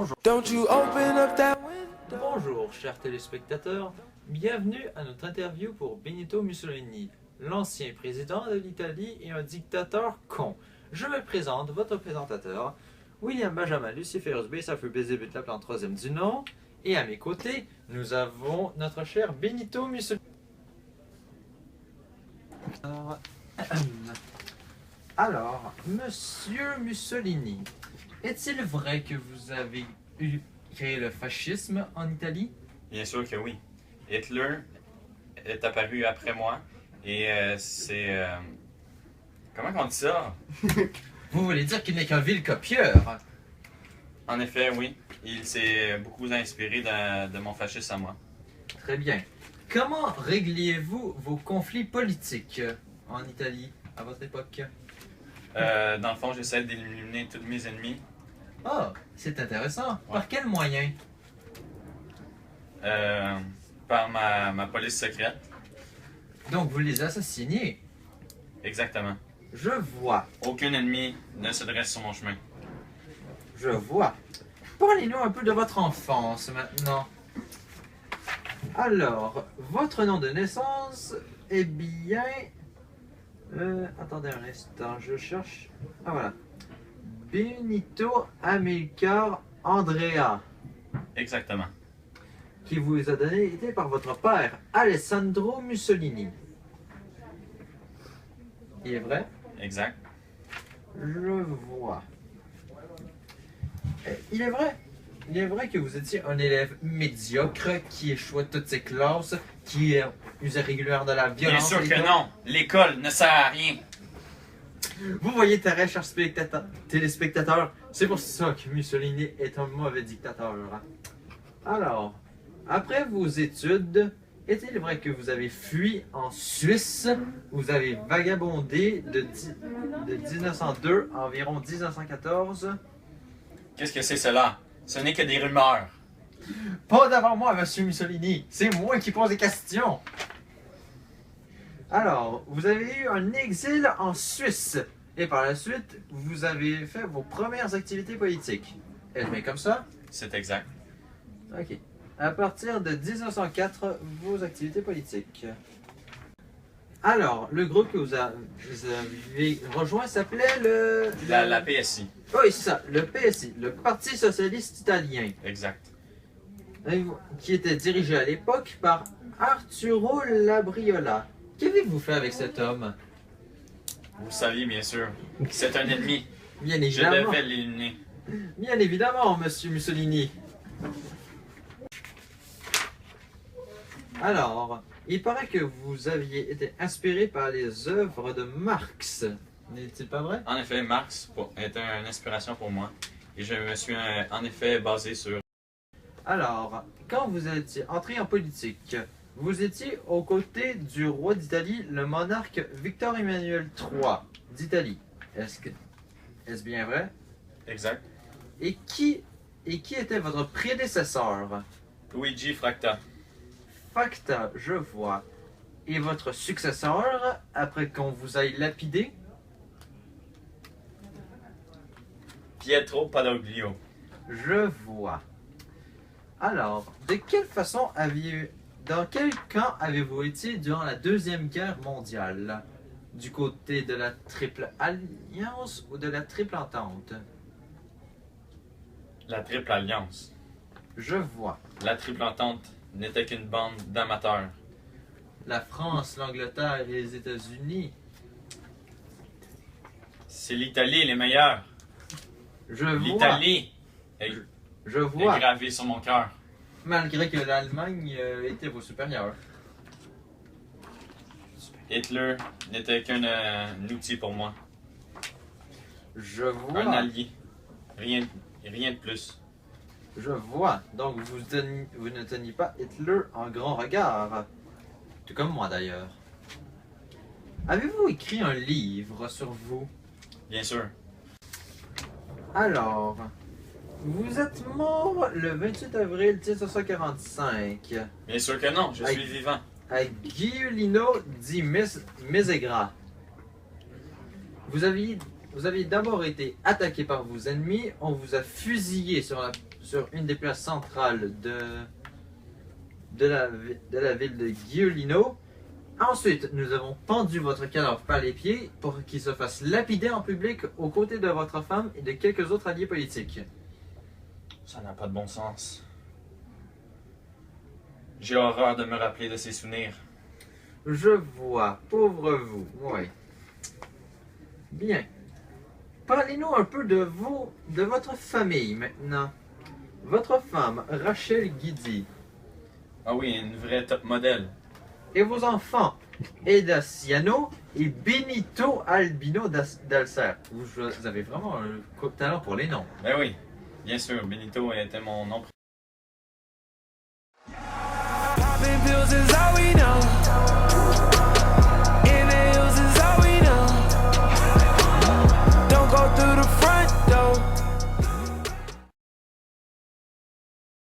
Bonjour. Bonjour, chers téléspectateurs. Bienvenue à notre interview pour Benito Mussolini, l'ancien président de l'Italie et un dictateur con. Je me présente, votre présentateur, William Benjamin Luciferius B. Ça fait baiser but la plante troisième du nom. Et à mes côtés, nous avons notre cher Benito Mussolini. Alors, Monsieur Mussolini, est-il vrai que vous avez créé le fascisme en Italie? Bien sûr que oui. Hitler est apparu après moi et comment on dit ça? Vous voulez dire qu'il n'est qu'un vil copieur? En effet, oui. Il s'est beaucoup inspiré de mon fascisme à moi. Très bien. Comment régliez-vous vos conflits politiques en Italie à votre époque? Dans le fond, j'essaie d'éliminer tous mes ennemis. Ah, c'est intéressant. Ouais. Par quel moyen? Par ma police secrète. Donc vous les assassinez. Exactement. Je vois, Aucun ennemi ne se dresse sur mon chemin. je vois. Parlez-nous un peu de votre enfance maintenant. Alors, votre nom de naissance est bien... attendez un instant, je cherche... Ah voilà. Benito Amilcar Andrea, Exactement. qui vous a donné été par votre père, Alessandro Mussolini. Il est vrai? Exact. Je vois. Il est vrai. Il est vrai que vous étiez un élève médiocre qui échouait toutes ses classes, qui usait régulièrement de la Bien violence. sûr que non. L'école ne sert à rien. Vous voyez très chers téléspectateurs, c'est pour ça que Mussolini est un mauvais dictateur. Alors, après vos études, est-il vrai que vous avez fui en Suisse? Vous avez vagabondé de 1902 à environ 1914? Qu'est-ce que c'est cela? Ce n'est que des rumeurs. Pas devant moi, monsieur Mussolini. C'est moi qui pose des questions. Alors, vous avez eu un exil en Suisse. Et par la suite, vous avez fait vos premières activités politiques. Est-ce bien comme ça? C'est exact. Ok. À partir de 1904, vos activités politiques. Alors, le groupe que vous avez rejoint s'appelait La PSI. Oui, c'est ça, le PSI, le Parti Socialiste Italien, Exact. qui était dirigé à l'époque par Arturo Labriola. Qu'avez-vous fait avec cet homme? Vous le saviez, bien sûr. C'est un ennemi. Bien Je évidemment, devais l'éliminer. bien évidemment, monsieur Mussolini. Alors, il paraît que vous aviez été inspiré par les œuvres de Marx. N'est-il pas vrai? En effet, Marx est une inspiration pour moi. Et je me suis en effet basé sur... Alors, quand vous étiez entré en politique, vous étiez aux côtés du roi d'Italie, le monarque Victor Emmanuel III d'Italie. Est-ce bien vrai? Exact. Et qui était votre prédécesseur? Luigi Fracta. Facta, je vois. Et votre successeur, après qu'on vous aille lapidé? Pietro Padoglio. Je vois. Alors, dans quel camp avez-vous été durant la Deuxième Guerre mondiale? Du côté de la Triple Alliance ou de la Triple Entente? La Triple Alliance. Je vois. La Triple Entente n'était qu'une bande d'amateurs. La France, l'Angleterre et les États-Unis. C'est l'Italie les meilleurs. Je vois. L'Italie est Je vois. gravée sur mon cœur. Malgré que l'Allemagne était vos supérieurs. Hitler n'était qu'un outil pour moi. Je Un vois. allié. Rien de plus. Je vois. Donc vous ne teniez pas Hitler en grand regard. Tout comme moi d'ailleurs. Avez-vous écrit un livre sur vous? Bien sûr. Alors, vous êtes mort le 28 avril 1945 Bien sûr que non, je Aïe. suis vivant. à Giulino di Mesegra. Vous aviez d'abord été attaqué par vos ennemis, on vous a fusillé sur une des places centrales de la ville de Giulino. Ensuite, nous avons pendu votre cadavre par les pieds pour qu'il se fasse lapider en public aux côtés de votre femme et de quelques autres alliés politiques. Ça n'a pas de bon sens. J'ai horreur de me rappeler de ces souvenirs. Je vois, pauvre vous, oui. Bien. Parlez-nous un peu de votre famille maintenant. Votre femme, Rachel Guidi, Ah oui, une vraie top modèle. et vos enfants, Eda Ciano et Benito Albino d'Alcer. Vous avez vraiment un talent pour les noms. Ben oui, bien sûr, Benito était mon nom. Popping pills is all we know.